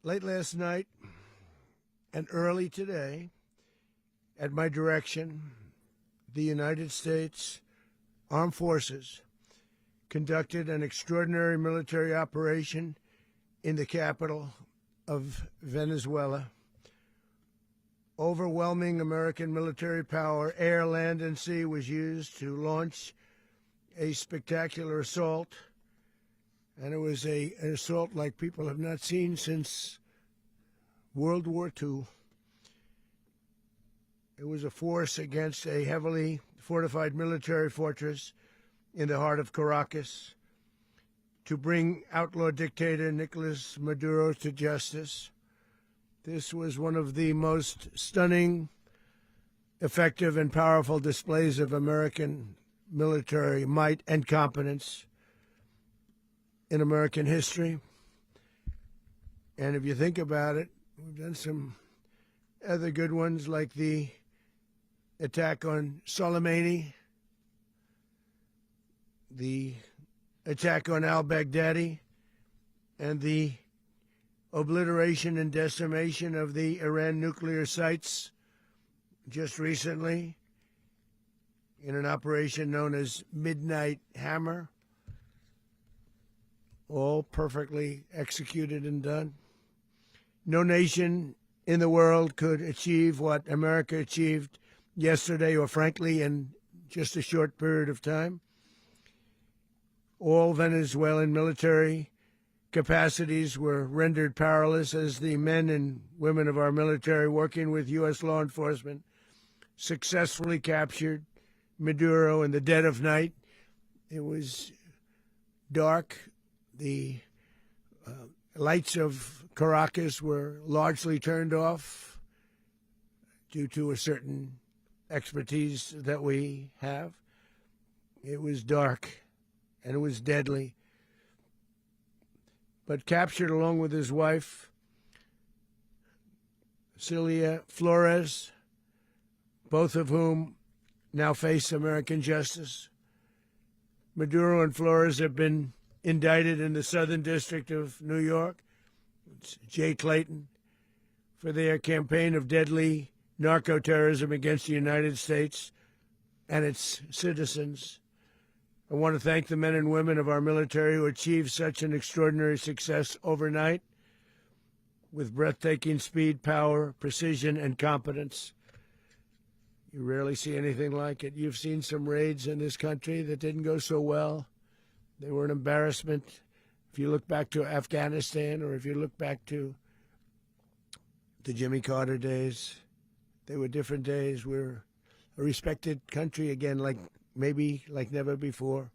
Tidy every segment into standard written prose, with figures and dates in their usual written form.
Late last night and early today, at my direction, the United States Armed Forces conducted an extraordinary military operation in the capital of Venezuela. Overwhelming American military power, air, land, and sea, was used to launch a spectacular assault. And it was an assault like people have not seen since World War II. It was a force against a heavily fortified military fortress in the heart of Caracas to bring outlaw dictator Nicolas Maduro to justice. This was one of the most stunning, effective, and powerful displays of American military might and competence in American history. And if you think about it, we've done some other good ones, like the attack on Soleimani, the attack on al-Baghdadi, and the obliteration and decimation of the Iran nuclear sites just recently in an operation known as Midnight Hammer. All perfectly executed and done. No nation in the world could achieve what America achieved yesterday, or frankly, in just a short period of time. All Venezuelan military capacities were rendered powerless as the men and women of our military, working with U.S. law enforcement, successfully captured Maduro in the dead of night. It was dark. The lights of Caracas were largely turned off due to a certain expertise that we have. It was dark and it was deadly. But captured along with his wife, Celia Flores, both of whom now face American justice. Maduro and Flores have been indicted in the Southern District of New York, it's Jay Clayton, for their campaign of deadly narco-terrorism against the United States and its citizens. I want to thank the men and women of our military who achieved such an extraordinary success overnight with breathtaking speed, power, precision, and competence. You rarely see anything like it. You've seen some raids in this country that didn't go so well. They were an embarrassment. If you look back to Afghanistan, or if you look back to the Jimmy Carter days, they were different days. We're a respected country again, like never before.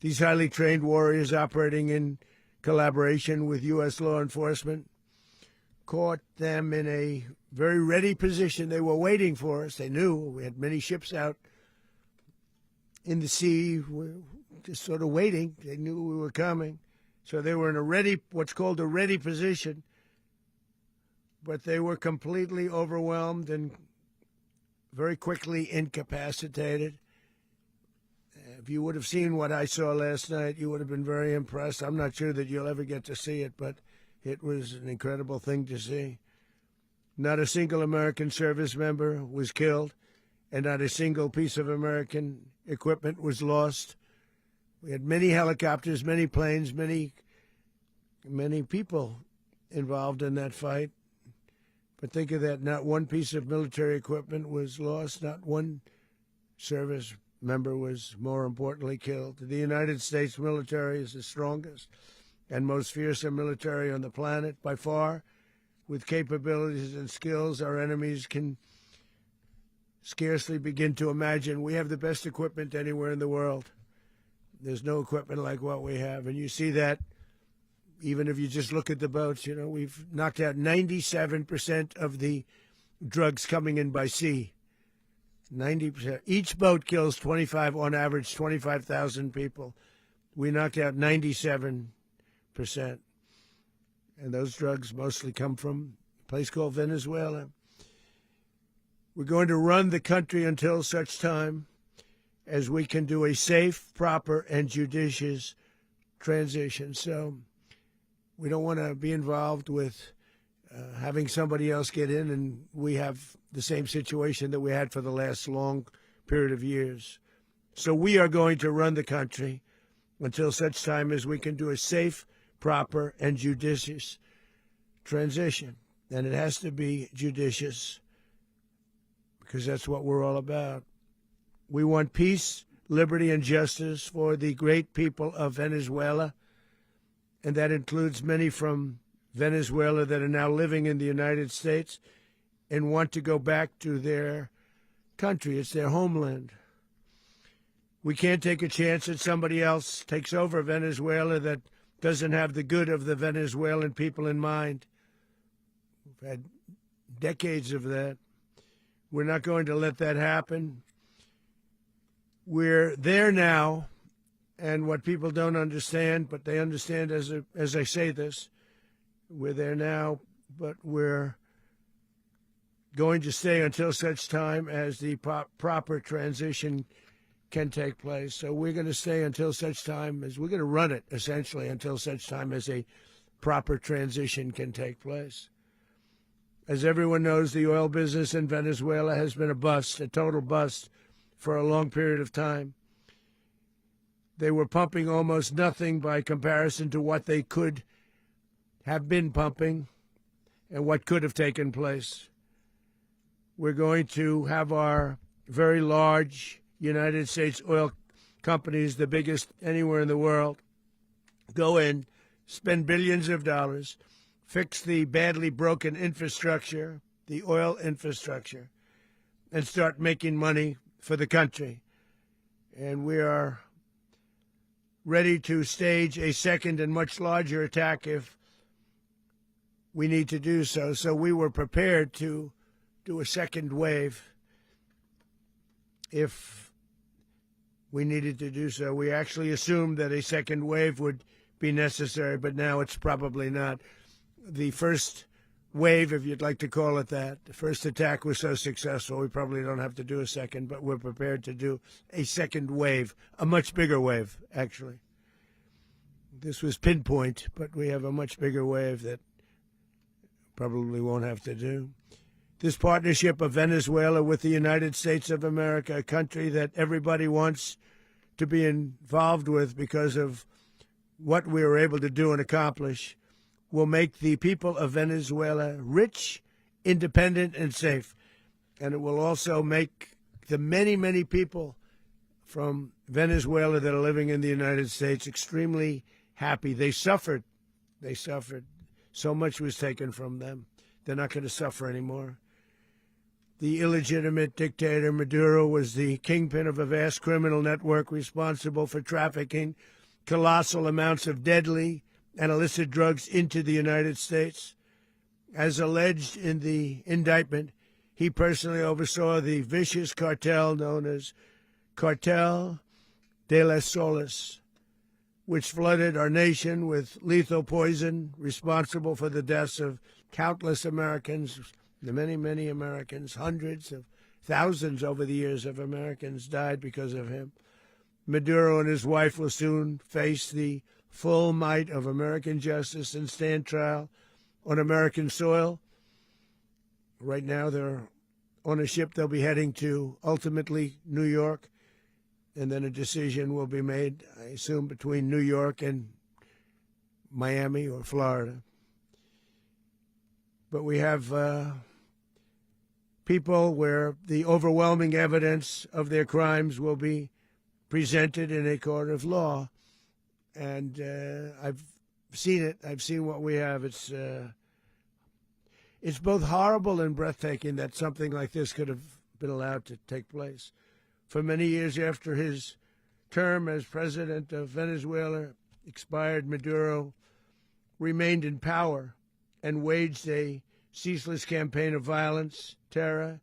These highly trained warriors, operating in collaboration with U.S. law enforcement, caught them in a very ready position. They were waiting for us. They knew we had many ships out in the sea, just sort of waiting. They knew we were coming. So they were in what's called a ready position. But they were completely overwhelmed and very quickly incapacitated. If you would have seen what I saw last night, you would have been very impressed. I'm not sure that you'll ever get to see it, but it was an incredible thing to see. Not a single American service member was killed, and not a single piece of American equipment was lost. We had many helicopters, many planes, many people involved in that fight. But think of that, not one piece of military equipment was lost, not one service member was, more importantly, killed. The United States military is the strongest and most fearsome military on the planet, by far. With capabilities and skills our enemies can scarcely begin to imagine. We have the best equipment anywhere in the world. There's no equipment like what we have. And you see that even if you just look at the boats. You know, we've knocked out 97% of the drugs coming in by sea. 90%. Each boat kills on average 25,000 people. We knocked out 97%. And those drugs mostly come from a place called Venezuela. We're going to run the country until such time as we can do a safe, proper, and judicious transition. So We don't want to be involved with having somebody else get in, and we have the same situation that we had for the last long period of years. So we are going to run the country until such time as we can do a safe, proper, and judicious transition. And it has to be judicious because that's what we're all about. We want peace, liberty, and justice for the great people of Venezuela, and that includes many from Venezuela that are now living in the United States and want to go back to their country. It's their homeland. We can't take a chance that somebody else takes over Venezuela that doesn't have the good of the Venezuelan people in mind. We've had decades of that. We're not going to let that happen. We're there now, and what people don't understand, but they understand as I say this, we're there now, but we're going to stay until such time as the proper transition can take place. So we're going to stay until such time as we're going to run it, essentially, until such time as a proper transition can take place. As everyone knows, the oil business in Venezuela has been a bust, a total bust, for a long period of time. They were pumping almost nothing by comparison to what they could have been pumping and what could have taken place. We're going to have our very large United States oil companies, the biggest anywhere in the world, go in, spend billions of dollars, fix the badly broken infrastructure, the oil infrastructure, and start making money for the country. And we are ready to stage a second and much larger attack if we need to do so. So we were prepared to do a second wave if we needed to do so. We actually assumed that a second wave would be necessary, but now it's probably not. The first wave, if you'd like to call it that, the first attack was so successful, we probably don't have to do a second, but we're prepared to do a second wave, a much bigger wave, actually. This was pinpoint, but we have a much bigger wave that probably won't have to do. This partnership of Venezuela with the United States of America, a country that everybody wants to be involved with because of what we were able to do and accomplish, will make the people of Venezuela rich, independent, and safe. And it will also make the many, many people from Venezuela that are living in the United States extremely happy. They suffered. They suffered. So much was taken from them. They're not going to suffer anymore. The illegitimate dictator Maduro was the kingpin of a vast criminal network responsible for trafficking colossal amounts of deadly and illicit drugs into the United States. As alleged in the indictment, he personally oversaw the vicious cartel known as Cartel de las Solas, which flooded our nation with lethal poison, responsible for the deaths of countless Americans, the many, many Americans. Hundreds of thousands over the years of Americans died because of him. Maduro and his wife will soon face the full might of American justice and stand trial on American soil. Right now, they're on a ship. They'll be heading to, ultimately, New York, and then a decision will be made, I assume, between New York and Miami or Florida. But we have people where the overwhelming evidence of their crimes will be presented in a court of law. And I've seen it. I've seen what we have. It's both horrible and breathtaking that something like this could have been allowed to take place. For many years after his term as president of Venezuela expired, Maduro remained in power and waged a ceaseless campaign of violence, terror,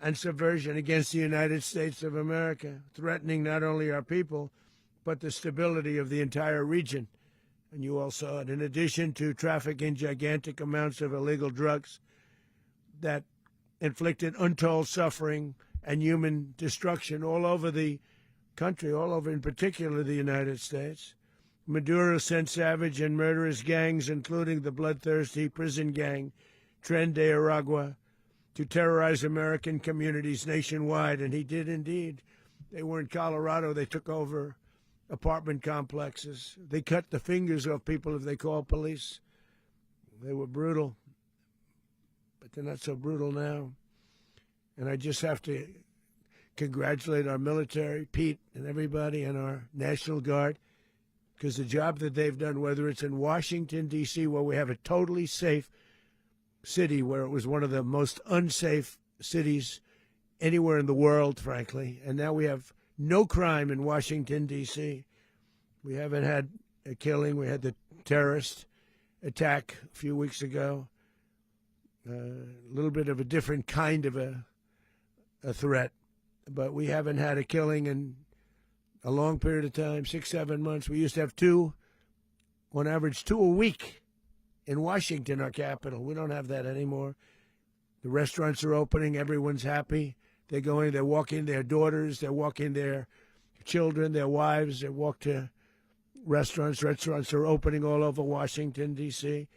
and subversion against the United States of America, threatening not only our people, but the stability of the entire region. And you all saw it. In addition to trafficking gigantic amounts of illegal drugs that inflicted untold suffering and human destruction all over the country, all over in particular the United States, Maduro sent savage and murderous gangs, including the bloodthirsty prison gang Tren de Aragua, to terrorize American communities nationwide, and he did indeed. They were in Colorado. They took over apartment complexes. They cut the fingers off people if they called police. They were brutal, but they're not so brutal now. And I just have to congratulate our military, Pete and everybody, and our National Guard, because the job that they've done, whether it's in Washington, D.C., where we have a totally safe city, where it was one of the most unsafe cities anywhere in the world, frankly, and now we have no crime in Washington, D.C. We haven't had a killing. We had the terrorist attack a few weeks ago, a little bit of a different kind of a threat, but we haven't had a killing in a long period of time, 6-7 months. We used to have on average two a week in Washington, our capital. We don't have that anymore. The restaurants are opening. Everyone's happy. They're going, they're walking their daughters, they're walking their children, their wives. They walk to restaurants. Restaurants are opening all over Washington, D.C.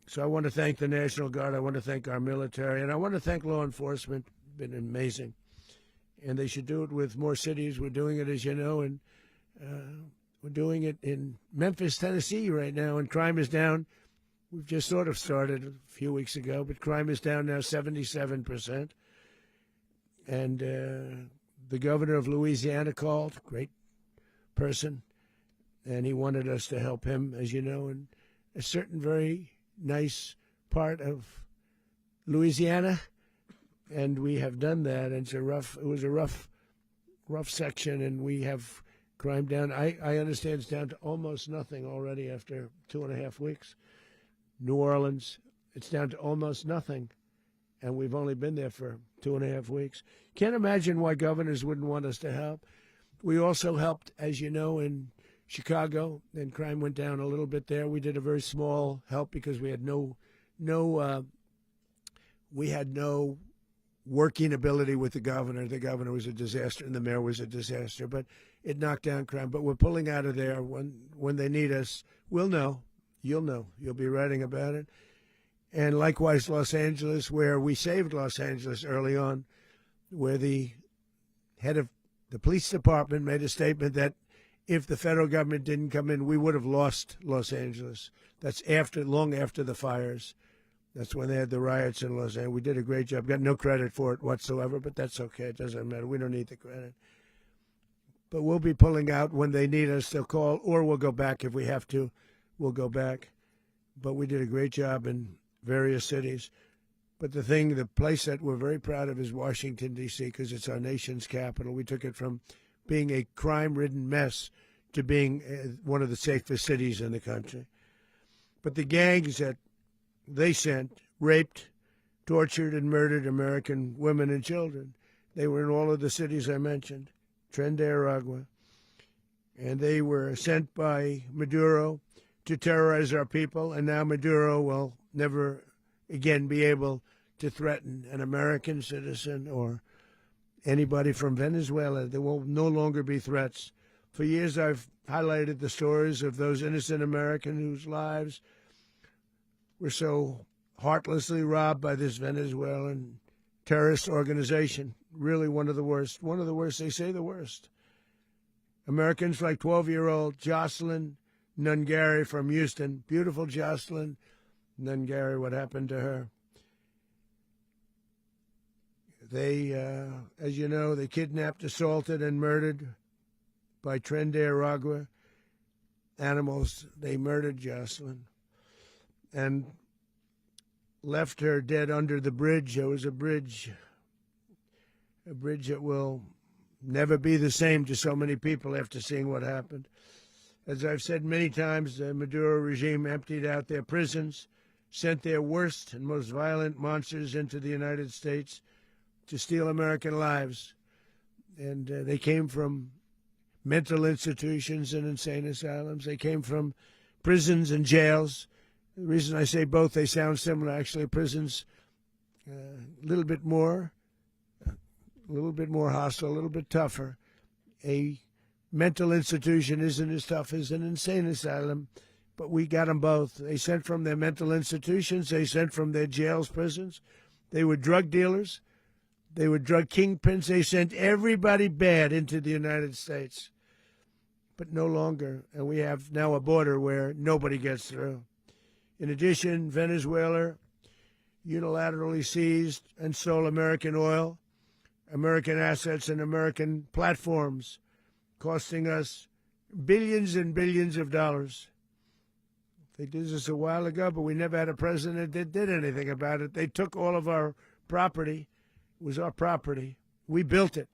So I want to thank the National Guard. I want to thank our military. And I want to thank law enforcement. Been amazing. And they should do it with more cities. We're doing it, as you know, and we're doing it in Memphis, Tennessee right now, and crime is down. We've just sort of started a few weeks ago, but crime is down now 77%. And the governor of Louisiana called, great person, and he wanted us to help him, as you know, in a certain very nice part of Louisiana. And we have done that. And it was a rough section, and we have crime down. I understand it's down to almost nothing already after 2.5 weeks. New Orleans, it's down to almost nothing, and we've only been there for 2.5 weeks. Can't imagine why governors wouldn't want us to help. We also helped, as you know, in Chicago, and crime went down a little bit there. We did a very small help because we had no working ability with the governor. The governor was a disaster, and the mayor was a disaster, but it knocked down crime. But we're pulling out of there. When they need us, we'll know. You'll know. You'll be writing about it. And likewise, Los Angeles, where we saved Los Angeles early on, where the head of the police department made a statement that if the federal government didn't come in, we would have lost Los Angeles. That's long after the fires. That's when they had the riots in Los Angeles. We did a great job. Got no credit for it whatsoever, but that's okay. It doesn't matter. We don't need the credit. But we'll be pulling out when they need us. They'll call, or we'll go back if we have to. We'll go back. But we did a great job in various cities. But the place that we're very proud of is Washington, D.C., because it's our nation's capital. We took it from being a crime-ridden mess to being one of the safest cities in the country. But the gangs that they sent raped, tortured, and murdered American women and children. They were in all of the cities I mentioned, Tren de Aragua. And they were sent by Maduro to terrorize our people, and now Maduro will never again be able to threaten an American citizen or anybody from Venezuela. There will no longer be threats. For years I've highlighted the stories of those innocent Americans whose lives were so heartlessly robbed by this Venezuelan terrorist organization. Really one of the worst. One of the worst, they say the worst. Americans like 12-year-old Jocelyn Nungary from Houston. Beautiful Jocelyn Nungary, what happened to her? They, as you know, they kidnapped, assaulted, and murdered by Tren de Aragua animals. They murdered Jocelyn and left her dead under the bridge. There was a bridge that will never be the same to so many people after seeing what happened. As I've said many times, the Maduro regime emptied out their prisons, sent their worst and most violent monsters into the United States to steal American lives. And they came from mental institutions and insane asylums. They came from prisons and jails. The reason I say both, they sound similar. Actually, prisons, a little bit more hostile, a little bit tougher. A mental institution isn't as tough as an insane asylum, but we got them both. They sent from their mental institutions. They sent from their jails, prisons. They were drug dealers. They were drug kingpins. They sent everybody bad into the United States, but no longer. And we have now a border where nobody gets through. In addition, Venezuela unilaterally seized and stole American oil, American assets, and American platforms, costing us billions and billions of dollars. They did this a while ago, but we never had a president that did anything about it. They took all of our property. It was our property. We built it.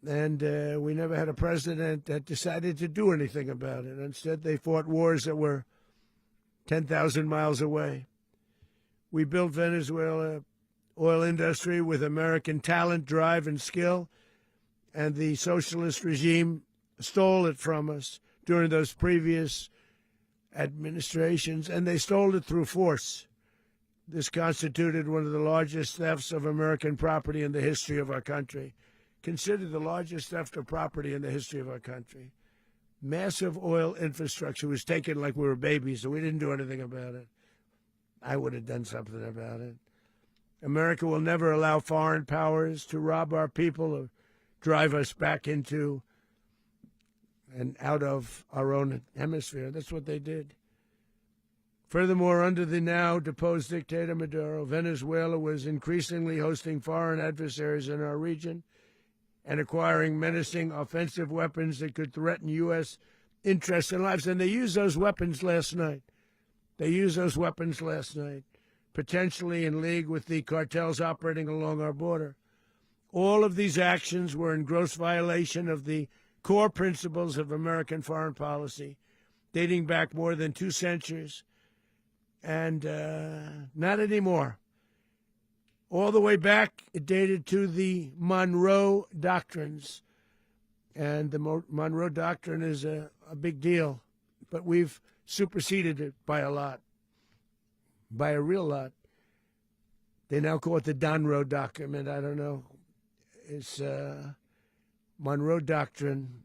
And we never had a president that decided to do anything about it. Instead, they fought wars that were 10,000 miles away. We built Venezuela oil industry with American talent, drive, and skill, and the socialist regime stole it from us during those previous administrations, and they stole it through force. This constituted one of the largest thefts of American property in the history of our country. Considered the largest theft of property in the history of our country. Massive oil infrastructure was taken like we were babies, and we didn't do anything about it. I would have done something about it. America will never allow foreign powers to rob our people or drive us back into and out of our own hemisphere. That's what they did. Furthermore, under the now deposed dictator Maduro, Venezuela was increasingly hosting foreign adversaries in our region and acquiring menacing offensive weapons that could threaten U.S. interests and lives. And they used those weapons last night. Potentially in league with the cartels operating along our border. All of these actions were in gross violation of the core principles of American foreign policy, dating back more than 2 centuries, and not anymore. All the way back, it dated to the Monroe Doctrines, and the Monroe Doctrine is a big deal, but we've superseded it by a lot, by a real lot. They now call it the Donro Document. I don't know. It's Monroe Doctrine.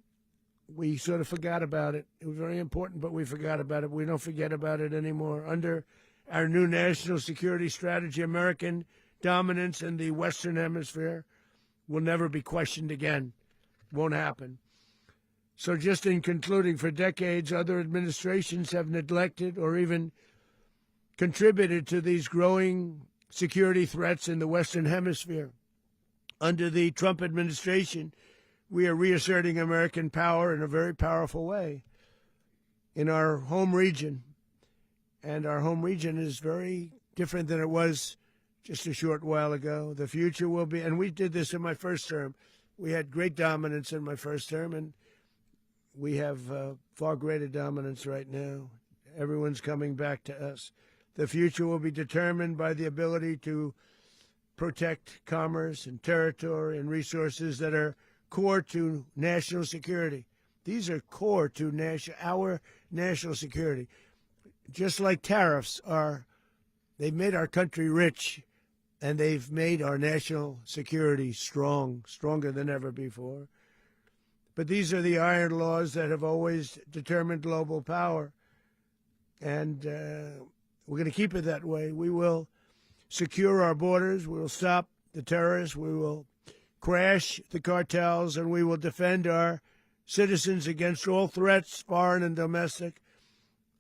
We sort of forgot about it. It was very important, but we forgot about it. We don't forget about it anymore. Under our new national security strategy, American dominance in the Western Hemisphere will never be questioned again. Won't happen. So just in concluding, for decades, other administrations have neglected or even contributed to these growing security threats in the Western Hemisphere. Under the Trump administration, we are reasserting American power in a very powerful way in our home region. And our home region is very different than it was just a short while ago. The future will be, and we did this in my first term. We had great dominance in my first term, and we have far greater dominance right now. Everyone's coming back to us. The future will be determined by the ability to protect commerce and territory and resources that are core to national security. These are core to our national security. Just like tariffs they've made our country rich, and they've made our national security stronger than ever before. But these are the iron laws that have always determined global power, and we're going to keep it that way. We will secure our borders. We will stop the terrorists. We will crash the cartels, and we will defend our citizens against all threats, foreign and domestic.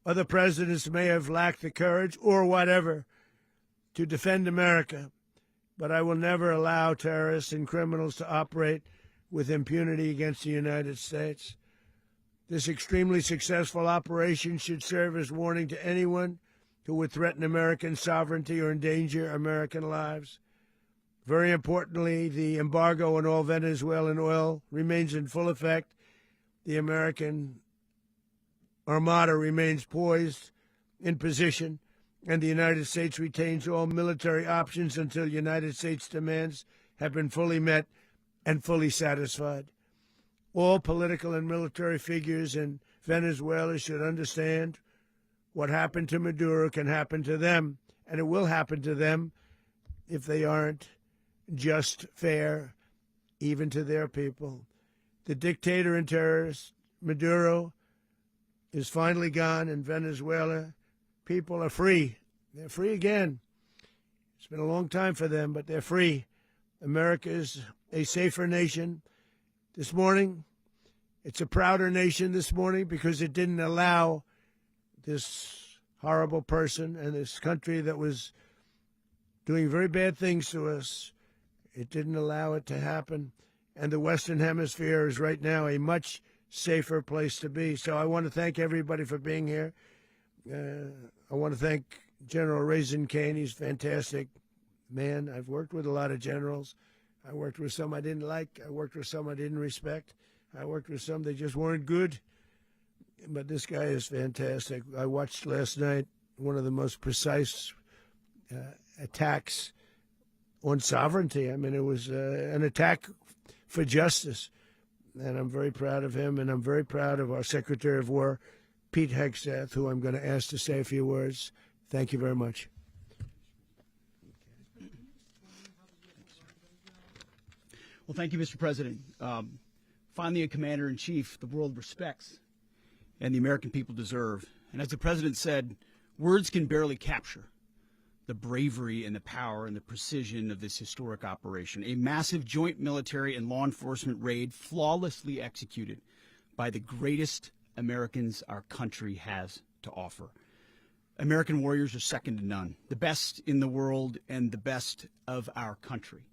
Other presidents may have lacked the courage or whatever to defend America, but I will never allow terrorists and criminals to operate with impunity against the United States. This extremely successful operation should serve as warning to anyone who would threaten American sovereignty or endanger American lives. Very importantly, the embargo on all Venezuelan oil remains in full effect. The American Armada remains poised in position, and the United States retains all military options until United States demands have been fully met and fully satisfied. All political and military figures in Venezuela should understand what happened to Maduro can happen to them, and it will happen to them if they aren't just fair, even to their people. The dictator and terrorist Maduro is finally gone, and Venezuela people are free. They're free again. It's been a long time for them, but they're free. America is a safer nation this morning. It's a prouder nation this morning because it didn't allow this horrible person and this country that was doing very bad things to us. It didn't allow it to happen. And the Western Hemisphere is right now a much safer place to be. So I want to thank everybody for being here. I want to thank General Raisin Cain. He's a fantastic man. I've worked with a lot of generals. I worked with some I didn't like. I worked with some I didn't respect. I worked with some that just weren't good. But this guy is fantastic. I watched last night one of the most precise attacks on sovereignty. I mean, it was an attack for justice. And I'm very proud of him, and I'm very proud of our Secretary of War, Pete Hegseth, who I'm going to ask to say a few words. Thank you very much. Well, thank you, Mr. President. Finally, a commander-in-chief the world respects and the American people deserve. And as the President said, words can barely capture the bravery and the power and the precision of this historic operation. A massive joint military and law enforcement raid flawlessly executed by the greatest Americans our country has to offer. American warriors are second to none, the best in the world and the best of our country.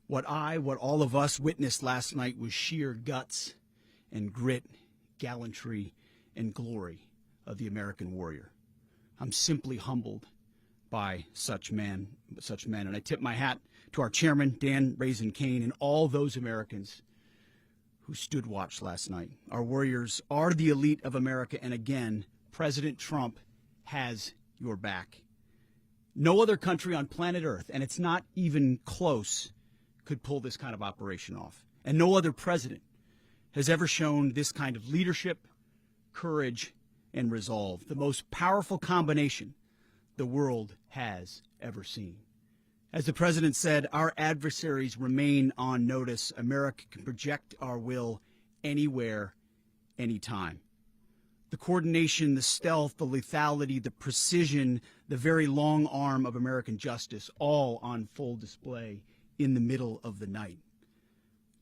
What all of us witnessed last night was sheer guts and grit, gallantry, and glory of the American warrior. I'm simply humbled by such men. And I tip my hat to our chairman, Dan Raisin Cain, and all those Americans who stood watch last night. Our warriors are the elite of America, and again, President Trump has your back. No other country on planet Earth, and it's not even close, could pull this kind of operation off. And no other president has ever shown this kind of leadership, courage, and resolve, the most powerful combination the world has ever seen. As the President said, our adversaries remain on notice. America can project our will anywhere, anytime. The coordination, the stealth, the lethality, the precision, the very long arm of American justice, all on full display in the middle of the night.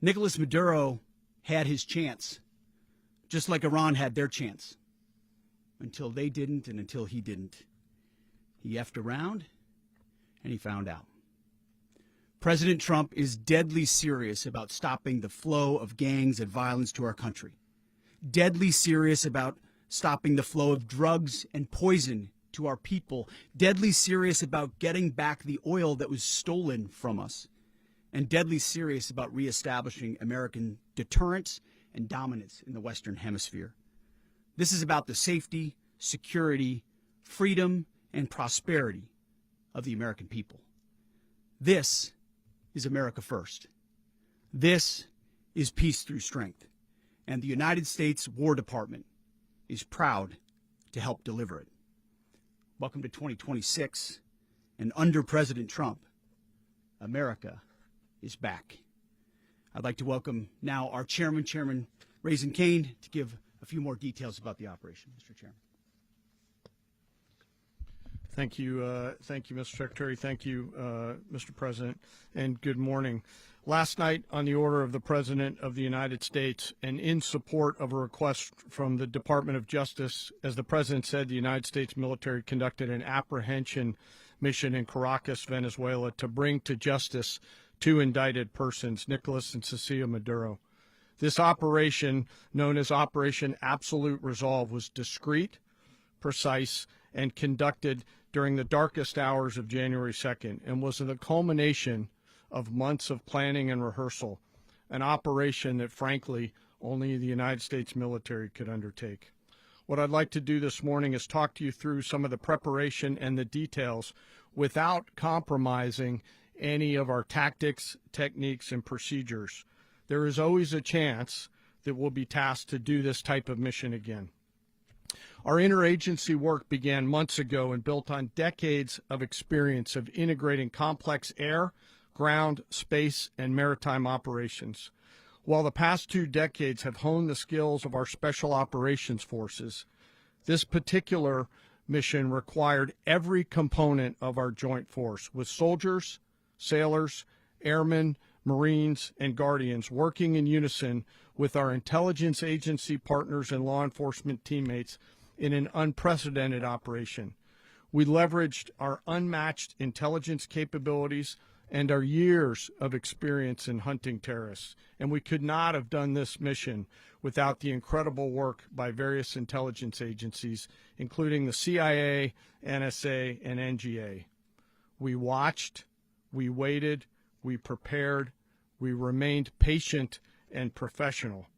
Nicolas Maduro had his chance, just like Iran had their chance, until they didn't and until he didn't. He effed around, and he found out. President Trump is deadly serious about stopping the flow of gangs and violence to our country. Deadly serious about stopping the flow of drugs and poison to our people. Deadly serious about getting back the oil that was stolen from us. And deadly serious about reestablishing American deterrence and dominance in the Western Hemisphere. This is about the safety, security, freedom, and prosperity of the American people. This is America first. This is peace through strength. And the United States War Department is proud to help deliver it. Welcome to 2026. And under President Trump, America is back. I'd like to welcome now our chairman, Chairman Raisin Cain, to give a few more details about the operation. Mr. Chairman. Thank you, Mr. Secretary. Thank you, Mr. President, and good morning. Last night, on the order of the President of the United States and in support of a request from the Department of Justice, as the President said, the United States military conducted an apprehension mission in Caracas, Venezuela, to bring to justice two indicted persons, Nicolas and Cecilia Maduro. This operation, known as Operation Absolute Resolve, was discreet, precise, and conducted during the darkest hours of January 2nd and was the culmination of months of planning and rehearsal, an operation that, frankly, only the United States military could undertake. What I'd like to do this morning is talk to you through some of the preparation and the details without compromising any of our tactics, techniques, and procedures. There is always a chance that we'll be tasked to do this type of mission again. Our interagency work began months ago and built on decades of experience of integrating complex air, ground, space, and maritime operations. While the past 2 decades have honed the skills of our special operations forces, this particular mission required every component of our joint force, with soldiers, sailors, airmen, Marines, and Guardians working in unison with our intelligence agency partners and law enforcement teammates in an unprecedented operation. We leveraged our unmatched intelligence capabilities and our years of experience in hunting terrorists, and we could not have done this mission without the incredible work by various intelligence agencies, including the CIA, NSA, and NGA. We watched, we waited, we prepared, we remained patient and professional.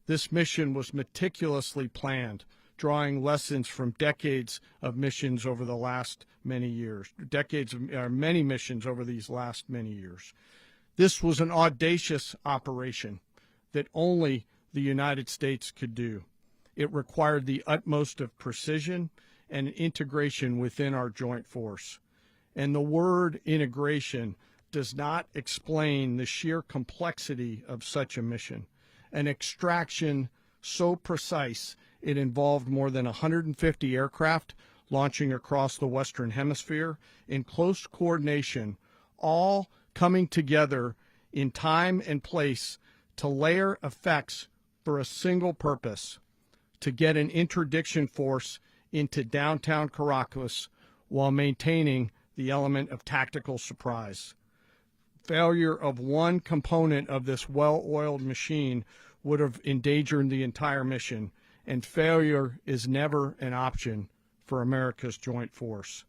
This mission was meticulously planned, drawing lessons from decades of missions over the last many years, many missions over these last many years. This was an audacious operation that only the United States could do. It required the utmost of precision and integration within our joint force. And the word integration does not explain the sheer complexity of such a mission. An extraction so precise it involved more than 150 aircraft launching across the Western Hemisphere in close coordination, all coming together in time and place to layer effects for a single purpose: to get an interdiction force into downtown Caracas while maintaining the element of tactical surprise. Failure of one component of this well-oiled machine would have endangered the entire mission, and failure is never an option for America's joint force.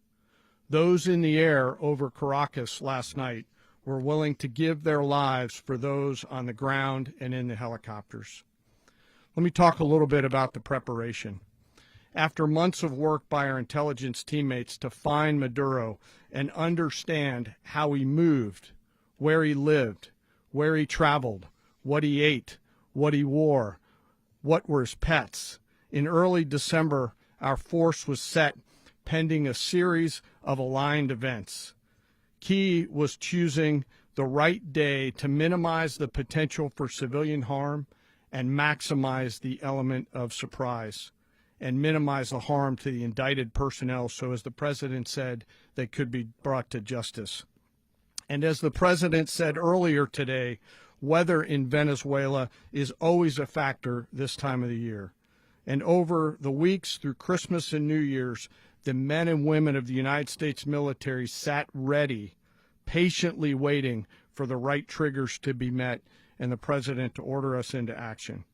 Those in the air over Caracas last night were willing to give their lives for those on the ground and in the helicopters. Let me talk a little bit about the preparation. After months of work by our intelligence teammates to find Maduro and understand how he moved, where he lived, where he traveled, what he ate, what he wore, what were his pets, in early December, our force was set pending a series of aligned events. Key was choosing the right day to minimize the potential for civilian harm and maximize the element of surprise, and minimize the harm to the indicted personnel so, as the president said, they could be brought to justice. And as the president said earlier today, weather in Venezuela is always a factor this time of the year. And over the weeks through Christmas and New Year's, the men and women of the United States military sat ready, patiently waiting for the right triggers to be met and the president to order us into action.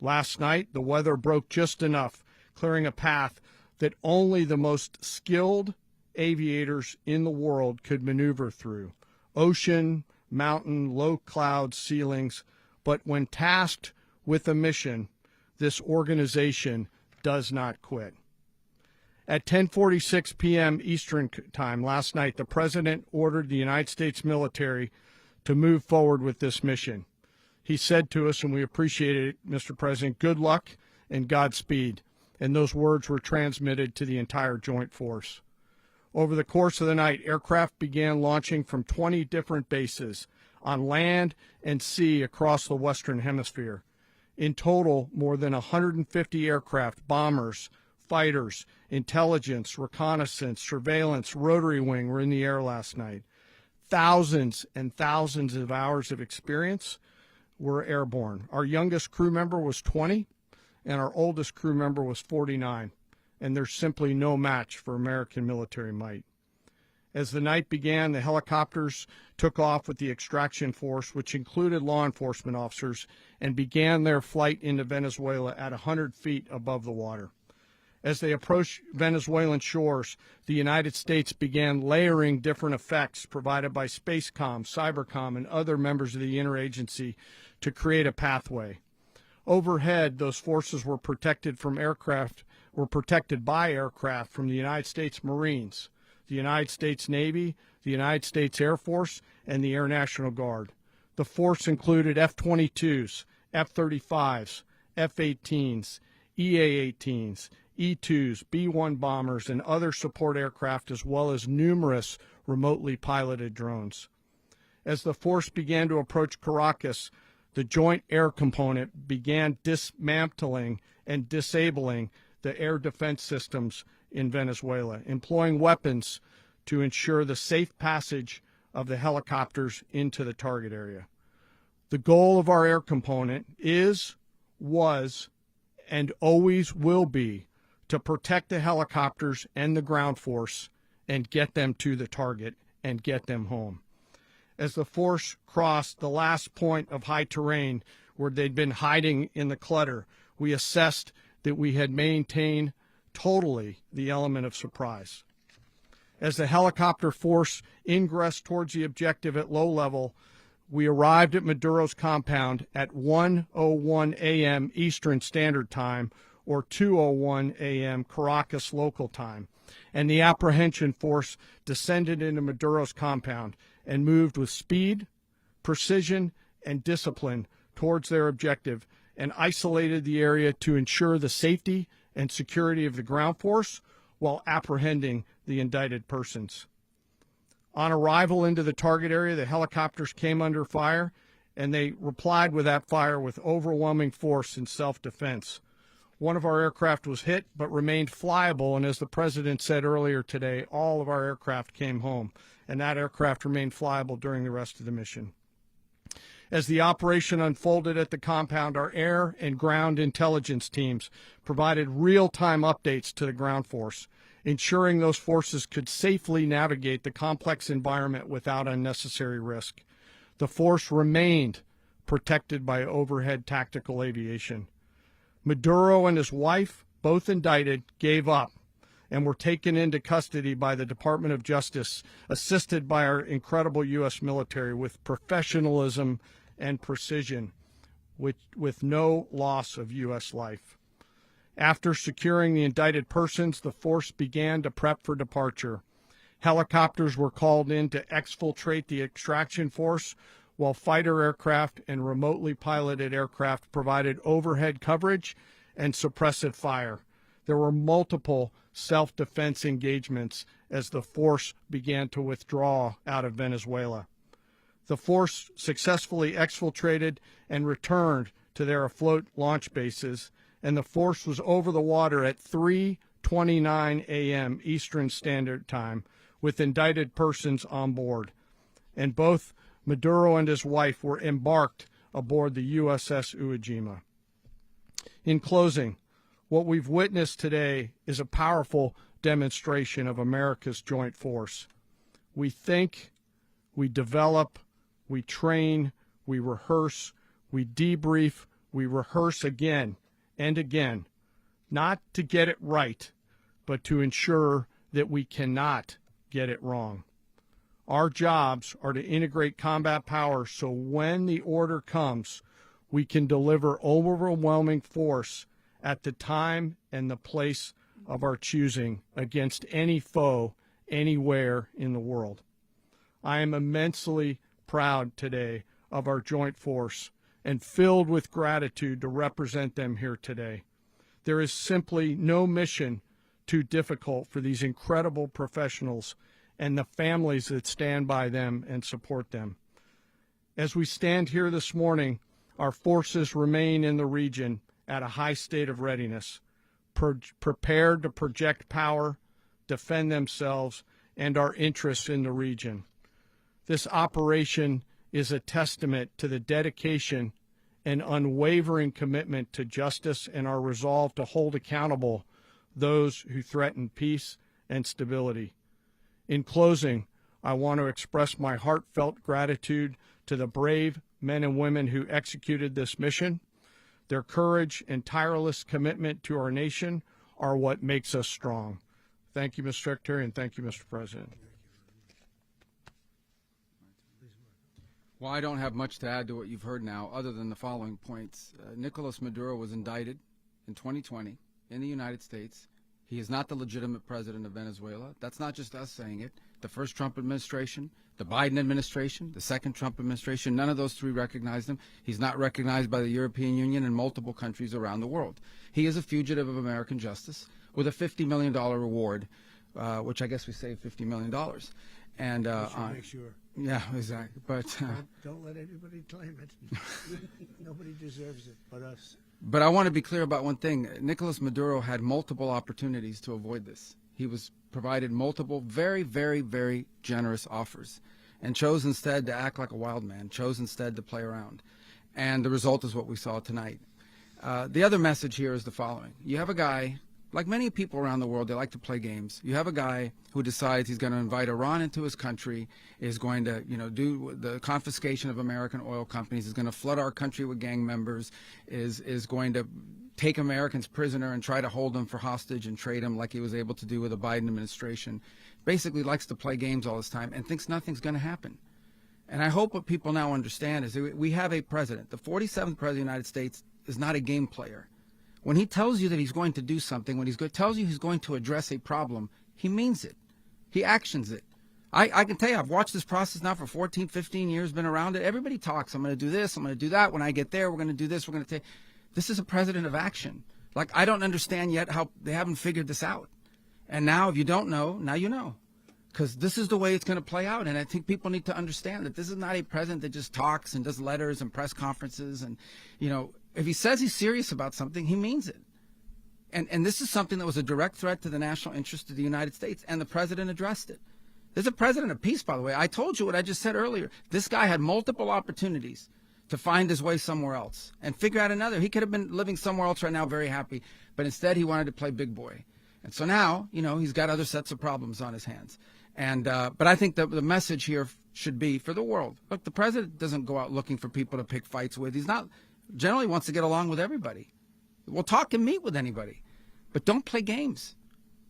Last night, the weather broke just enough, clearing a path that only the most skilled aviators in the world could maneuver through. Ocean, mountain, low cloud ceilings, but when tasked with a mission, this organization does not quit. At 10:46 p.m. Eastern Time last night, the president ordered the United States military to move forward with this mission. He said to us, and we appreciated it, Mr. President, good luck and Godspeed. And those words were transmitted to the entire joint force. Over the course of the night, aircraft began launching from 20 different bases on land and sea across the Western Hemisphere. In total, more than 150 aircraft, bombers, fighters, intelligence, reconnaissance, surveillance, rotary wing were in the air last night. Thousands and thousands of hours of experience were airborne. Our youngest crew member was 20, and our oldest crew member was 49, and there's simply no match for American military might. As the night began, the helicopters took off with the extraction force, which included law enforcement officers, and began their flight into Venezuela at 100 feet above the water. As they approached Venezuelan shores, the United States began layering different effects provided by Spacecom, Cybercom, and other members of the interagency to create a pathway. Overhead, those forces were protected by aircraft from the United States Marines, the United States Navy, the United States Air Force, and the Air National Guard. The force included F-22s, F-35s, F-18s, EA-18s, E-2s, B-1 bombers, and other support aircraft, as well as numerous remotely piloted drones. As the force began to approach Caracas, the Joint Air Component began dismantling and disabling the air defense systems in Venezuela, employing weapons to ensure the safe passage of the helicopters into the target area. The goal of our air component is, was, and always will be to protect the helicopters and the ground force and get them to the target and get them home. As the force crossed the last point of high terrain where they'd been hiding in the clutter, we assessed that we had maintained totally the element of surprise. As the helicopter force ingressed towards the objective at low level, we arrived at Maduro's compound at 1:01 a.m. Eastern Standard Time, or 2:01 a.m. Caracas local time, and the apprehension force descended into Maduro's compound and moved with speed, precision, and discipline towards their objective and isolated the area to ensure the safety and security of the ground force while apprehending the indicted persons. On arrival into the target area, the helicopters came under fire, and they replied with that fire with overwhelming force in self-defense. One of our aircraft was hit but remained flyable, and as the President said earlier today, all of our aircraft came home, and that aircraft remained flyable during the rest of the mission. As the operation unfolded at the compound, our air and ground intelligence teams provided real-time updates to the ground force, ensuring those forces could safely navigate the complex environment without unnecessary risk. The force remained protected by overhead tactical aviation. Maduro and his wife, both indicted, gave up and were taken into custody by the Department of Justice, assisted by our incredible U.S. military with professionalism and precision, with no loss of U.S. life. After securing the indicted persons, the force began to prep for departure. Helicopters were called in to exfiltrate the extraction force, while fighter aircraft and remotely piloted aircraft provided overhead coverage and suppressive fire. There were multiple self-defense engagements as the force began to withdraw out of Venezuela. The force successfully exfiltrated and returned to their afloat launch bases, and the force was over the water at 3:29 a.m. Eastern Standard Time with indicted persons on board. And both Maduro and his wife were embarked aboard the USS Iwo Jima. In closing, what we've witnessed today is a powerful demonstration of America's joint force. We think, we develop, we train, we rehearse, we debrief, we rehearse again and again, not to get it right, but to ensure that we cannot get it wrong. Our jobs are to integrate combat power so when the order comes, we can deliver overwhelming force at the time and the place of our choosing against any foe anywhere in the world. I am immensely proud today of our joint force and filled with gratitude to represent them here today. There is simply no mission too difficult for these incredible professionals and the families that stand by them and support them. As we stand here this morning, our forces remain in the region at a high state of readiness, prepared to project power, defend themselves, and our interests in the region. This operation is a testament to the dedication and unwavering commitment to justice and our resolve to hold accountable those who threaten peace and stability. In closing, I want to express my heartfelt gratitude to the brave men and women who executed this mission. Their courage and tireless commitment to our nation are what makes us strong. Thank you, Mr. Secretary, and thank you, Mr. President. Well, I don't have much to add to what you've heard now, other than the following points. Nicolas Maduro was indicted in 2020 in the United States. He is not the legitimate president of Venezuela. That's not just us saying it. The first Trump administration, the Biden administration, the second Trump administration, none of those three recognized him. He's not recognized by the European Union and multiple countries around the world. He is a fugitive of American justice with a $50 million reward, which I guess we saved $50 million. And Make sure. yeah, exactly. But Don't let anybody claim it. Nobody deserves it but us. But I want to be clear about one thing. Nicolas Maduro had multiple opportunities to avoid this. He was provided multiple very, very, very generous offers and chose instead to act like a wild man, chose instead to play around. And the result is what we saw tonight. The other message here is the following. You have a guy, like many people around the world, they like to play games. You have a guy who decides he's going to invite Iran into his country, is going to, do the confiscation of American oil companies, is going to flood our country with gang members, is going to take Americans prisoner and try to hold them for hostage and trade them like he was able to do with the Biden administration. Basically likes to play games all this time and thinks nothing's going to happen. And I hope what people now understand is that we have a president. The 47th president of the United States is not a game player. When he tells you that he's going to do something, when he tells you he's going to address a problem, he means it. He actions it. I can tell you, I've watched this process now for 14, 15 years, been around it. Everybody talks. I'm going to do this. I'm going to do that. When I get there, we're going to do this. We're going to take. This is a president of action. Like, I don't understand yet how they haven't figured this out. And now, if you don't know, now you know. Because this is the way it's going to play out. And I think people need to understand that this is not a president that just talks and does letters and press conferences. And, if he says he's serious about something, he means it. And this is something that was a direct threat to the national interest of the United States, and the president addressed it. There's a president of peace, by the way. I told you what I just said earlier. This guy had multiple opportunities to find his way somewhere else and figure out another. He could have been living somewhere else right now, very happy, but instead he wanted to play big boy. And so now, he's got other sets of problems on his hands. And but I think the message here should be for the world. Look, the president doesn't go out looking for people to pick fights with. He's not generally wants to get along with everybody. We'll talk and meet with anybody, but don't play games.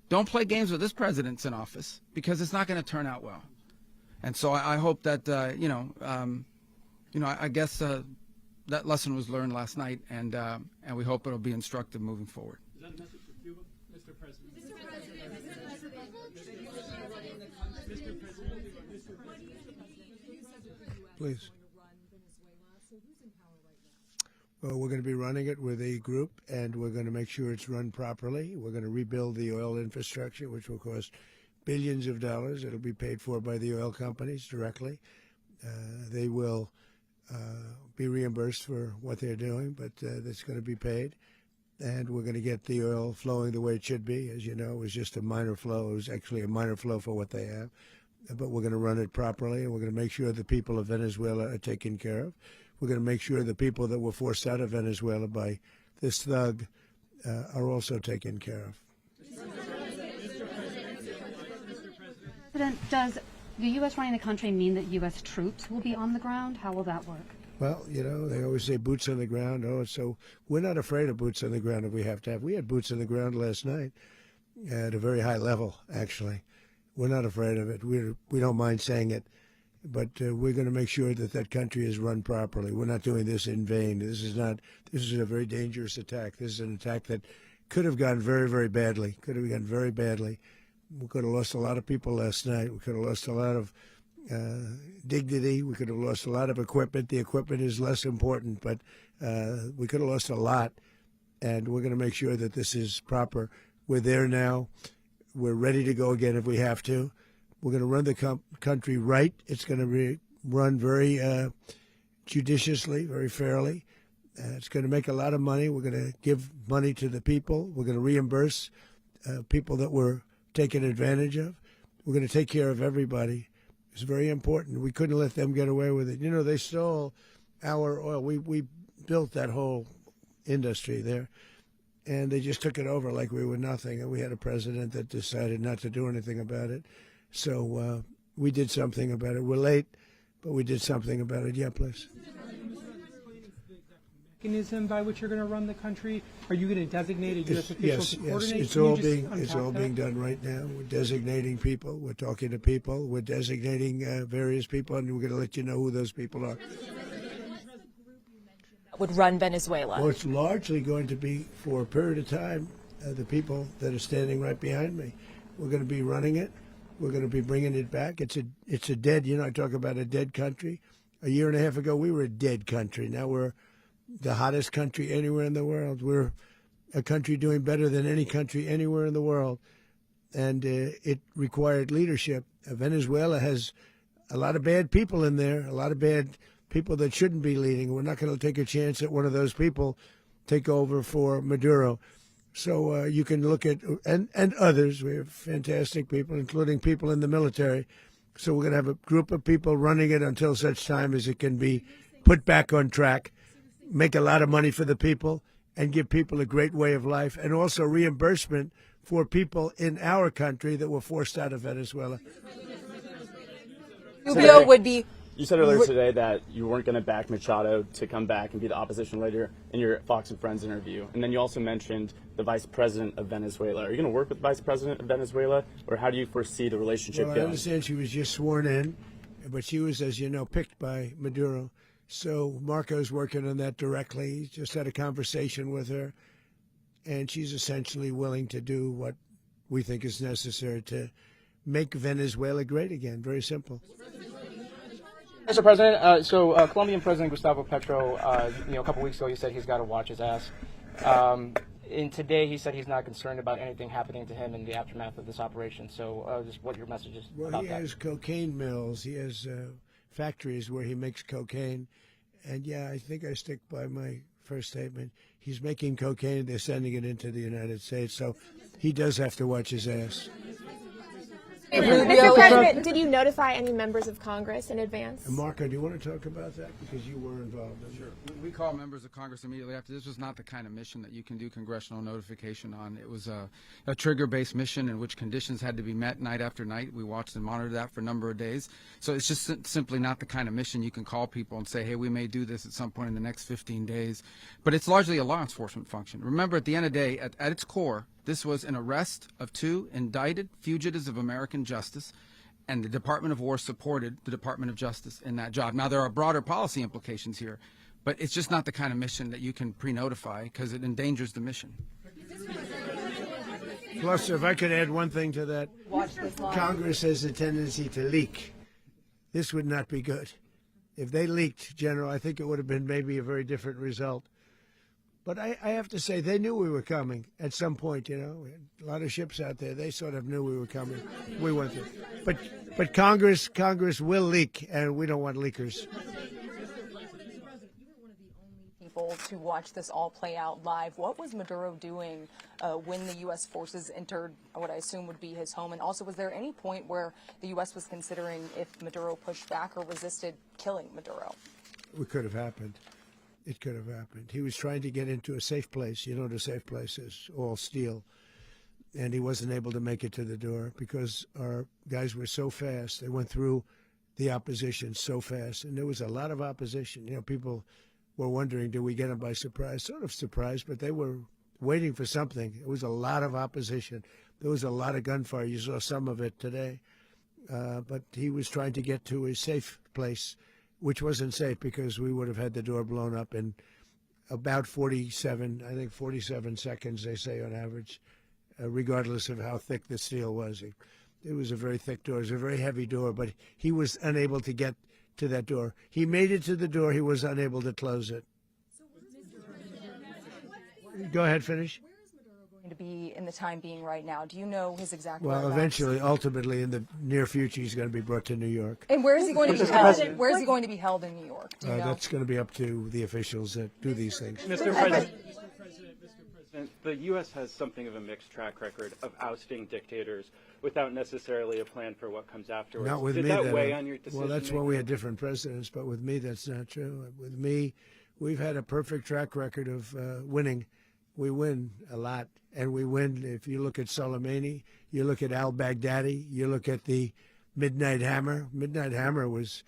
Don't play games with this president's in office, because it's not going to turn out well. And so I hope that I guess that lesson was learned last night, and we hope it'll be instructive moving forward. Is that a message for Cuba, Mr. President? Please. Well, we're going to be running it with a group, and we're going to make sure it's run properly. We're going to rebuild the oil infrastructure, which will cost billions of dollars. It'll be paid for by the oil companies directly. They will be reimbursed for what they're doing, but that's going to be paid. And we're going to get the oil flowing the way it should be. As you know, it was just a minor flow. It was actually a minor flow for what they have. But we're going to run it properly, and we're going to make sure the people of Venezuela are taken care of. We're going to make sure the people that were forced out of Venezuela by this thug are also taken care of. President, does the U.S. running the country mean that U.S. troops will be on the ground? How will that work? Well, they always say boots on the ground. So we're not afraid of boots on the ground if we have to have. We had boots on the ground last night at a very high level, actually. We're not afraid of it. We don't mind saying it. But we're going to make sure that that country is run properly. We're not doing this in vain. This is a very dangerous attack. This is an attack that could have gone very, very badly. Could have gone very badly. We could have lost a lot of people last night. We could have lost a lot of dignity. We could have lost a lot of equipment. The equipment is less important, but we could have lost a lot. And we're going to make sure that this is proper. We're there now. We're ready to go again if we have to. We're going to run the country right. It's going to be run very judiciously, very fairly. It's going to make a lot of money. We're going to give money to the people. We're going to reimburse people that were taken advantage of. We're going to take care of everybody. It's very important. We couldn't let them get away with it. They stole our oil. We built that whole industry there, and they just took it over like we were nothing. And we had a president that decided not to do anything about it. So we did something about it. We're late, but we did something about it. Yeah, please. Mechanism by which you're going to run the country? Are you going to designate a U.S. official to coordinate? Yes, it's all being done right now. We're designating people. We're talking to people. We're designating various people, and we're going to let you know who those people are. Would run Venezuela? Well, it's largely going to be, for a period of time, the people that are standing right behind me. We're going to be running it. We're going to be bringing it back. It's a dead, I talk about a dead country. A year and a half ago, we were a dead country. Now we're the hottest country anywhere in the world. We're a country doing better than any country anywhere in the world. and it required leadership. Venezuela has a lot of bad people in there, a lot of bad people that shouldn't be leading. We're not going to take a chance that one of those people take over for Maduro. So you can look at, and others, we have fantastic people, including people in the military. So we're going to have a group of people running it until such time as it can be put back on track, make a lot of money for the people, and give people a great way of life, and also reimbursement for people in our country that were forced out of Venezuela. Rubio would be. You said earlier today that you weren't going to back Machado to come back and be the opposition leader in your Fox and Friends interview. And then you also mentioned the vice president of Venezuela. Are you going to work with the vice president of Venezuela, or how do you foresee the relationship going? I understand she was just sworn in, but she was, as you know, picked by Maduro. So Marco's working on that directly. He just had a conversation with her, and she's essentially willing to do what we think is necessary to make Venezuela great again. Very simple. Mr. President, Colombian President Gustavo Petro, a couple weeks ago, he said he's got to watch his ass. And today, he said he's not concerned about anything happening to him in the aftermath of this operation. So, just what your message is about that? Well, he has cocaine mills. He has factories where he makes cocaine. And, yeah, I think I stick by my first statement. He's making cocaine. They're sending it into the United States. So he does have to watch his ass. Mr. President, did you notify any members of Congress in advance? Marco, do you want to talk about that? Because you were involved in it. Sure. We call members of Congress immediately after. This was not the kind of mission that you can do congressional notification on. It was a trigger-based mission in which conditions had to be met night after night. We watched and monitored that for a number of days. So it's just simply not the kind of mission you can call people and say, hey, we may do this at some point in the next 15 days. But it's largely a law enforcement function. Remember, at the end of the day, at its core, this was an arrest of 2 indicted fugitives of American justice, and the Department of War supported the Department of Justice in that job. Now, there are broader policy implications here, but it's just not the kind of mission that you can pre-notify because it endangers the mission. Plus, if I could add one thing to that, Congress has a tendency to leak. This would not be good. If they leaked, General, I think it would have been maybe a very different result. But I have to say, they knew we were coming at some point, a lot of ships out there. They sort of knew we were coming. We went through. But Congress will leak, and we don't want leakers. People to watch this all play out live. What was Maduro doing when the U.S. forces entered what I assume would be his home? And also, was there any point where the U.S. was considering if Maduro pushed back or resisted killing Maduro? It could have happened. It could have happened. He was trying to get into a safe place. The safe place is all steel. And he wasn't able to make it to the door because our guys were so fast. They went through the opposition so fast. And there was a lot of opposition. People were wondering, did we get them by surprise? Sort of surprised, but they were waiting for something. It was a lot of opposition. There was a lot of gunfire. You saw some of it today. But he was trying to get to a safe place, which wasn't safe because we would have had the door blown up in about 47 seconds, they say on average, regardless of how thick the steel was. It was a very thick door. It was a very heavy door, but he was unable to get to that door. He made it to the door. He was unable to close it. Go ahead, finish. To be in the time being right now. Do you know his exact Well, whereabouts? eventually, ultimately, in the near future, he's going to be brought to New York. And where is he going to be held? Where is he going to be held in New York? Do you know? That's going to be up to the officials that do these things. Mr. President, the U.S. has something of a mixed track record of ousting dictators without necessarily a plan for what comes afterwards. Not with Did me. that weigh on your decision? Well, that's when we had different presidents, but with me, that's not true. With me, we've had a perfect track record of winning. We win a lot, and we win. If you look at Soleimani, you look at al-Baghdadi, you look at the Midnight Hammer. Midnight Hammer was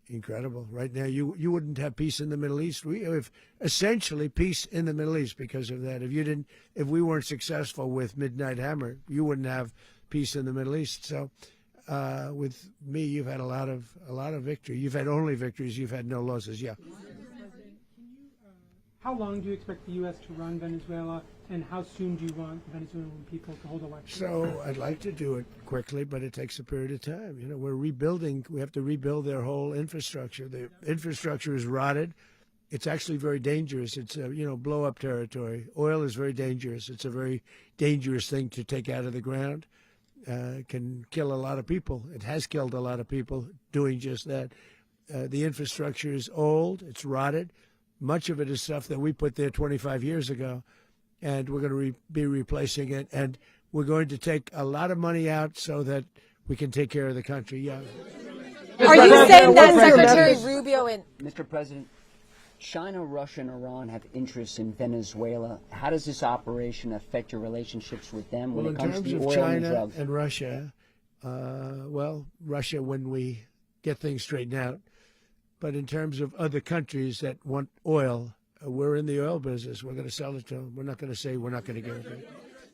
incredible. Right now, you wouldn't have peace in the Middle East. We have essentially peace in the Middle East because of that. If we weren't successful with Midnight Hammer, you wouldn't have peace in the Middle East. So, with me, you've had a lot of victory. You've had only victories. You've had no losses. Yeah. How long do you expect the U.S. to run Venezuela, and how soon do you want Venezuelan people to hold elections? So I'd like to do it quickly, but it takes a period of time. We're rebuilding. We have to rebuild their whole infrastructure. The infrastructure is rotted. It's actually very dangerous. It's blow-up territory. Oil is very dangerous. It's a very dangerous thing to take out of the ground. can kill a lot of people. It has killed a lot of people doing just that. The infrastructure is old. It's rotted. Much of it is stuff that we put there 25 years ago, and we're going to be replacing it. And we're going to take a lot of money out so that we can take care of the country. Yeah. Are you saying that Secretary Rubio and Mr. President, China, Russia, and Iran have interests in Venezuela. How does this operation affect your relationships with them when it comes to the oil and drugs? In terms of China and Russia, Russia when we get things straightened out. But in terms of other countries that want oil, we're in the oil business. We're going to sell it to them. We're not going to say we're not going to give it to them.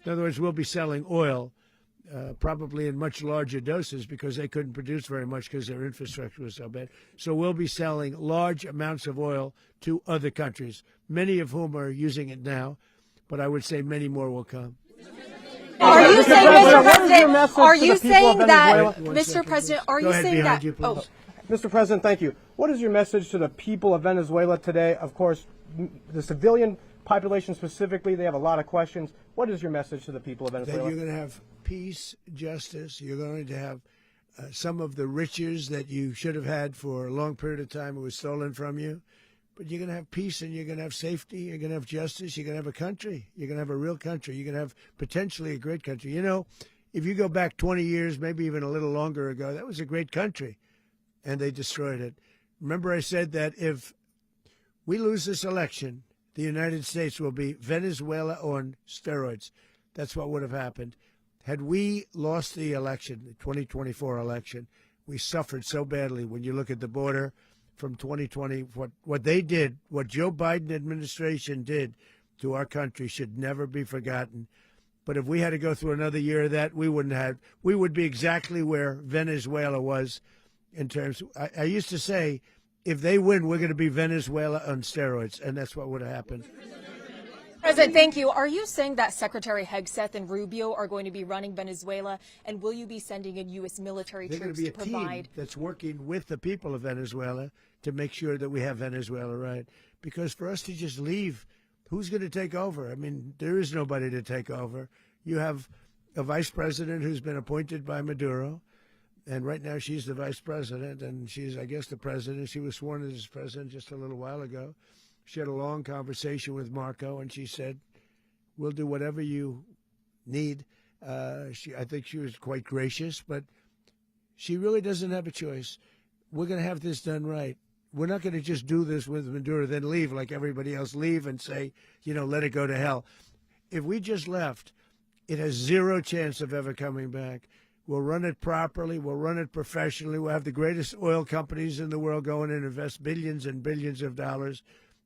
In other words, we'll be selling oil probably in much larger doses because they couldn't produce very much because their infrastructure was so bad. So we'll be selling large amounts of oil to other countries, many of whom are using it now, but I would say many more will come. Are you saying, Mr. President, are you saying that, Mr. President, are you saying that, oh, Mr. President, thank you. What is your message to the people of Venezuela today? Of course, the civilian population specifically, they have a lot of questions. What is your message to the people of Venezuela? That you're going to have peace, justice. You're going to have some of the riches that you should have had for a long period of time. It was stolen from you. But you're going to have peace and you're going to have safety. You're going to have justice. You're going to have a country. You're going to have a real country. You're going to have potentially a great country. You know, if you go back 20 years, maybe even a little longer ago, that was a great country. And they destroyed it. Remember I said that if we lose this election, the United States will be Venezuela on steroids. That's what would have happened. Had we lost the election, the 2024 election, we suffered so badly when you look at the border from 2020. What they did, what Joe Biden administration did to our country should never be forgotten. But if we had to go through another year of that, we would be exactly where Venezuela was in terms. I used to say, if they win, we're going to be Venezuela on steroids, and that's what would have happened. President, thank you. Are you saying that Secretary Hegseth and Rubio are going to be running Venezuela, and will you be sending in U.S. military troops to provide? They're going to be a team that's working with the people of Venezuela to make sure that we have Venezuela right. Because for us to just leave, who's going to take over? I mean, there is nobody to take over. You have a vice president who's been appointed by Maduro. And right now she's the vice president, and she's, I guess, the president. She was sworn in as president just a little while ago. She had a long conversation with Marco, and she said, we'll do whatever you need. I think she was quite gracious, but she really doesn't have a choice. We're going to have this done right. We're not going to just do this with Maduro, then leave like everybody else, leave and say, you know, let it go to hell. If we just left, it has zero chance of ever coming back. We'll run it properly. We'll run it professionally. We'll have the greatest oil companies in the world go in and invest billions and billions of dollars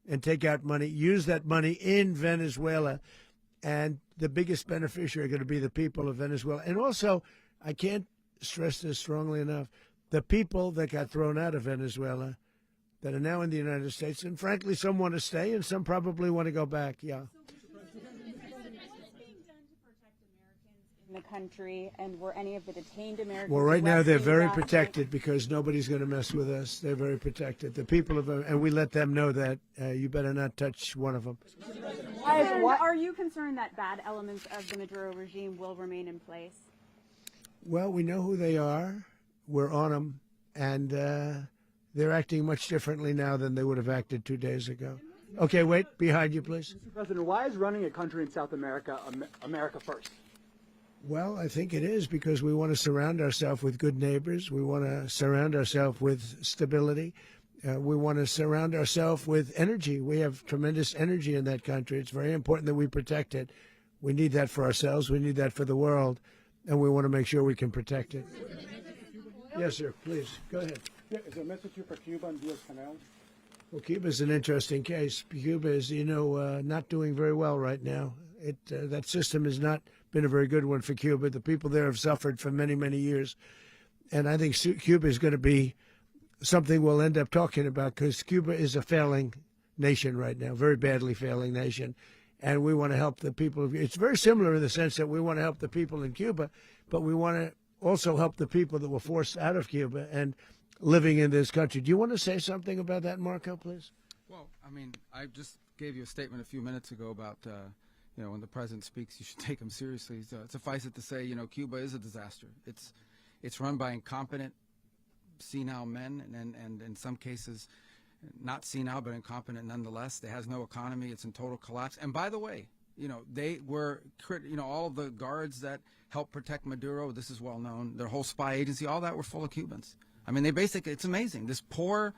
and take out money, use that money in Venezuela. And the biggest beneficiary are going to be the people of Venezuela. And also, I can't stress this strongly enough, the people that got thrown out of Venezuela that are now in the United States. And frankly, some want to stay and some probably want to go back. Yeah. The country, and were any of the detained Americans? Well, right now they're very protected because nobody's going to mess with us. They're very protected. The people of, and we let them know that you better not touch one of them. Are you concerned that bad elements of the Maduro regime will remain in place? Well, we know who they are. We're on them, and they're acting much differently now than they would have acted 2 days ago. Okay, wait, behind you, please. Mr. President, why is running a country in South America America first? Well, I think it is because we want to surround ourselves with good neighbors. We want to surround ourselves with stability. We want to surround ourselves with energy. We have tremendous energy in that country. It's very important that we protect it. We need that for ourselves. We need that for the world. And we want to make sure we can protect it. Yes, sir. Please, go ahead. Yeah, is there a message here for Cuba and Diaz-Canel? Well, Cuba is an interesting case. Cuba is, not doing very well right now. That system has not been a very good one for Cuba. The people there have suffered for many, many years. And I think Cuba is going to be something we'll end up talking about because Cuba is a failing nation right now, very badly failing nation. And we want to help the people. It's very similar in the sense that we want to help the people in Cuba, but we want to also help the people that were forced out of Cuba and living in this country. Do you want to say something about that, Marco, please? Well, I mean, I just gave you a statement a few minutes ago about when the president speaks, you should take him seriously. So suffice it to say, Cuba is a disaster. It's run by incompetent, senile men, and in some cases, not senile but incompetent nonetheless. It has no economy. It's in total collapse. And by the way, they were, all of the guards that helped protect Maduro. This is well known. Their whole spy agency, all that were full of Cubans. I mean, it's amazing. This poor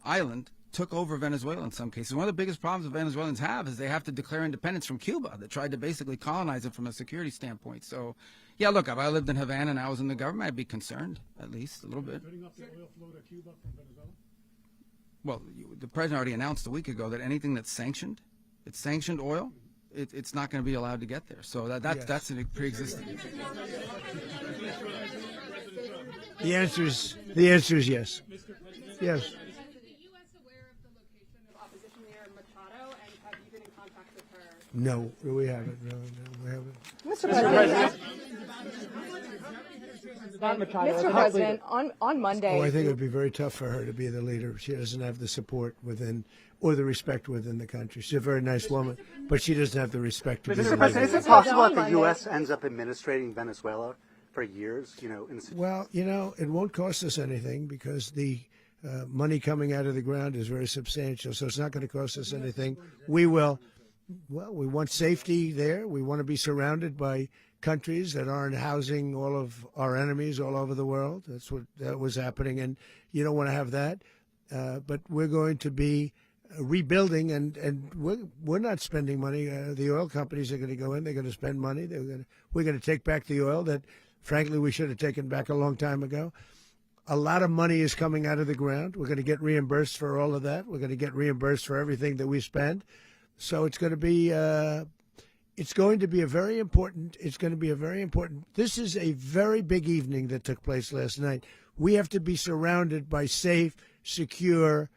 island took over Venezuela in some cases. One of the biggest problems the Venezuelans have is they have to declare independence from Cuba that tried to basically colonize it from a security standpoint. So, yeah, look, if I lived in Havana and I was in the government, I'd be concerned, at least a little bit. Putting up the oil flow to Cuba from Venezuela? Well, the president already announced a week ago that anything that's sanctioned, it's sanctioned oil, it's not going to be allowed to get there. So that's a pre-existing. The answer is yes. Yes. No, we haven't. No, we haven't. Mr. President. Mr. President, on Monday. Oh, I think it would be very tough for her to be the leader. She doesn't have the support within or the respect within the country. She's a very nice woman, but she doesn't have the respect to be the leader. Mr. President, is it possible that the U.S. ends up administrating Venezuela for years? Well, it won't cost us anything because the money coming out of the ground is very substantial, so it's not going to cost us anything. We will. Well, we want safety there. We want to be surrounded by countries that aren't housing all of our enemies all over the world. That was happening, and you don't want to have that. But we're going to be rebuilding, and we're not spending money. The oil companies are going to go in. They're going to spend money. We're going to take back the oil that, frankly, we should have taken back a long time ago. A lot of money is coming out of the ground. We're going to get reimbursed for all of that. We're going to get reimbursed for everything that we spend. So it's going to be a very important. This is a very big evening that took place last night. We have to be surrounded by safe, secure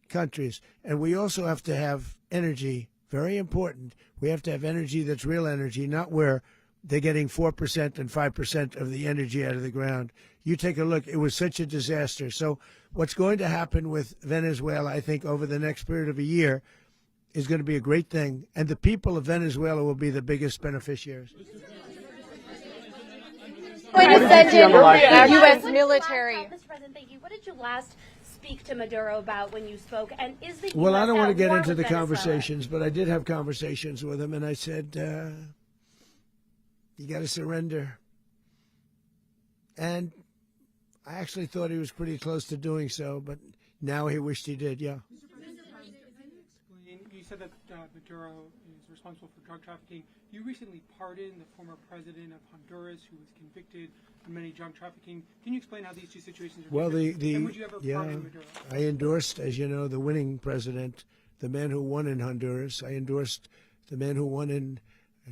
countries, and we also have to have energy. Very important. We have to have energy that's real energy, not where they're getting 4% and 5% of the energy out of the ground. You take a look. It was such a disaster. So what's going to happen with Venezuela, I think, over the next period of a year, is going to be a great thing, and the people of Venezuela will be the biggest beneficiaries. Going to send in U.S. military. Mr. President, thank you. What did you last speak to Maduro about when you spoke? And is the Well, US I don't want to get war into with the Venezuela? conversations, but I did have conversations with him, and I said, you got to surrender. And I actually thought he was pretty close to doing so, but now he wished he did, yeah. You said that Maduro is responsible for drug trafficking. You recently pardoned the former president of Honduras who was convicted of many drug trafficking. Can you explain how these two situations are different? And would you ever pardon Maduro? I endorsed, as you know, the winning president, the man who won in Honduras. I endorsed the man who won in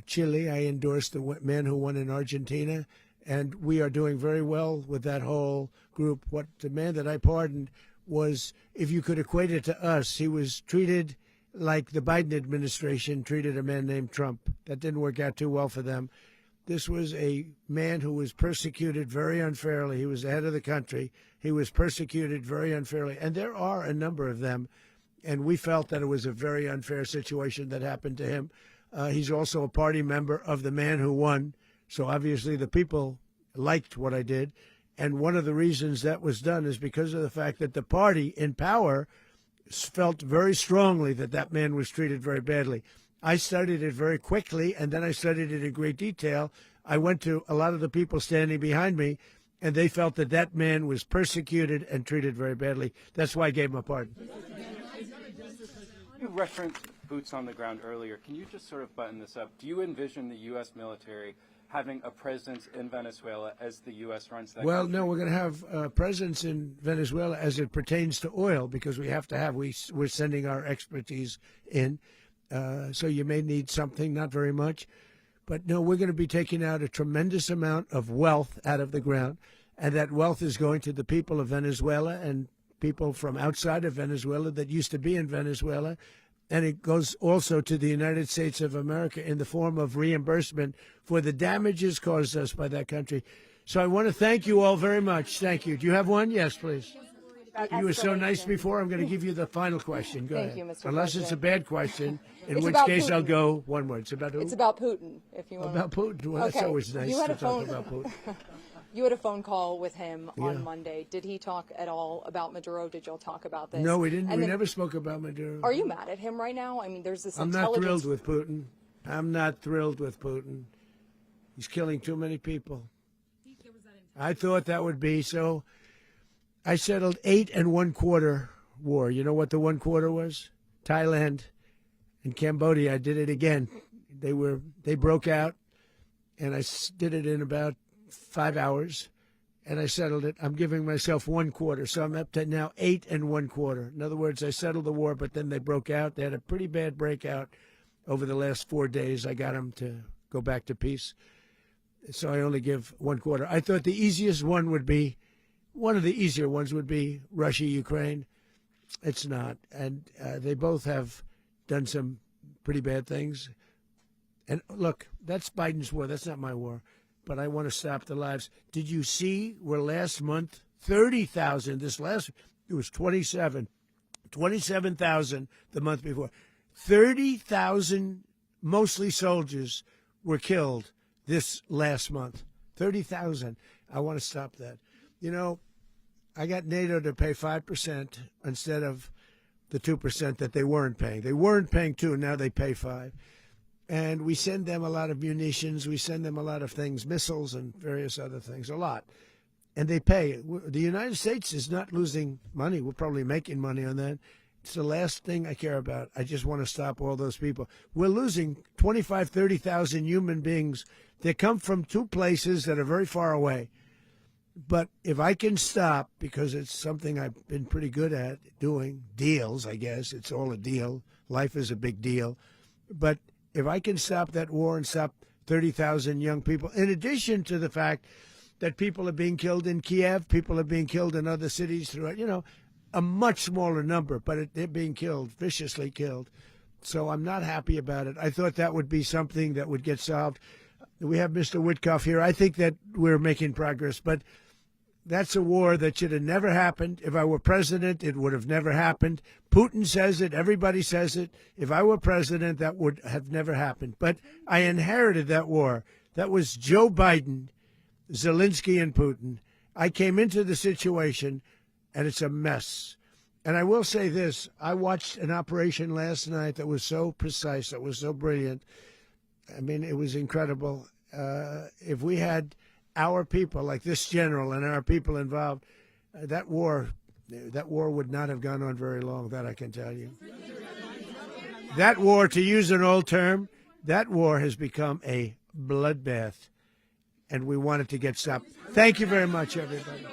Chile. I endorsed the man who won in Argentina. And we are doing very well with that whole group. What the man that I pardoned was, if you could equate it to us, he was treated like the Biden administration treated a man named Trump. That didn't work out too well for them. This was a man who was persecuted very unfairly. He was the head of the country. He was persecuted very unfairly. And there are a number of them. And we felt that it was a very unfair situation that happened to him. He's also a party member of the man who won. So obviously the people liked what I did. And one of the reasons that was done is because of the fact that the party in power felt very strongly that that man was treated very badly. I studied it very quickly, and then I studied it in great detail. I went to a lot of the people standing behind me, and they felt that that man was persecuted and treated very badly. That's why I gave him a pardon. You referenced boots on the ground earlier. Can you just sort of button this up? Do you envision the U.S. military having a presence in Venezuela as the U.S. runs that country? No, we're going to have a presence in Venezuela as it pertains to oil, because we have to have, we're sending our expertise in. So you may need something, not very much. But no, we're going to be taking out a tremendous amount of wealth out of the ground. And that wealth is going to the people of Venezuela and people from outside of Venezuela that used to be in Venezuela. And it goes also to the United States of America in the form of reimbursement for the damages caused us by that country. So I want to thank you all very much. Thank you. Do you have one? Yes, please. You were so nice before. I'm going to give you the final question. Go ahead. Thank you, Mr. Unless President. it's a bad question, in It's which about case I'll Putin. go one word. It's about who? It's about Putin, if you want. About Putin. Well, that's Okay. always nice You had to a talk phone- about Putin. You had a phone call with him Yeah. on Monday. Did he talk at all about Maduro? Did y'all talk about this? No, we didn't. And We then- never spoke about Maduro. Are you mad at him right now? I mean, there's this I'm not intelligence. thrilled with Putin. I'm not thrilled with Putin. He's killing too many people. I thought that would be so. I settled 8 1/4 war. You know what the 1/4 was? Thailand and Cambodia. I did it again. They broke out, and I did it in about 5 hours, and I settled it. I'm giving myself 1/4, so I'm up to now 8 1/4. In other words, I settled the war, but then they broke out. They had a pretty bad breakout over the last 4 days. I got them to go back to peace, so I only give 1/4. I thought the easiest one would be, one of the easier ones would be Russia, Ukraine. It's not, and they both have done some pretty bad things. And look, that's Biden's war. That's not my war. But I want to stop the lives. Did you see where last month 30,000? It was 27,000 the month before. 30,000, mostly soldiers, were killed this last month. 30,000. I want to stop that. You know, I got NATO to pay 5% instead of the 2% that they weren't paying. They weren't paying 2, now they pay 5. And we send them a lot of munitions. We send them a lot of things, missiles and various other things, a lot. And they pay. The United States is not losing money. We're probably making money on that. It's the last thing I care about. I just want to stop all those people. We're losing 25, 30,000 human beings. They come from 2 places that are very far away. But if I can stop, because it's something I've been pretty good at doing, deals, I guess. It's all a deal. Life is a big deal. But if I can stop that war and stop 30,000 young people, in addition to the fact that people are being killed in Kiev, people are being killed in other cities throughout, a much smaller number, but they're being killed, viciously killed. So I'm not happy about it. I thought that would be something that would get solved. We have Mr. Witkoff here. I think that we're making progress, but that's a war that should have never happened. If I were president, it would have never happened. Putin says it. Everybody says it. If I were president, that would have never happened. But I inherited that war. That was Joe Biden, Zelensky, and Putin. I came into the situation, and it's a mess. And I will say this. I watched an operation last night that was so precise, that was so brilliant. I mean, it was incredible. If we had our people, like this general, and our people involved, that war would not have gone on very long, that I can tell you. That war, to use an old term, that war has become a bloodbath, and we want it to get stopped. Thank you very much, everybody.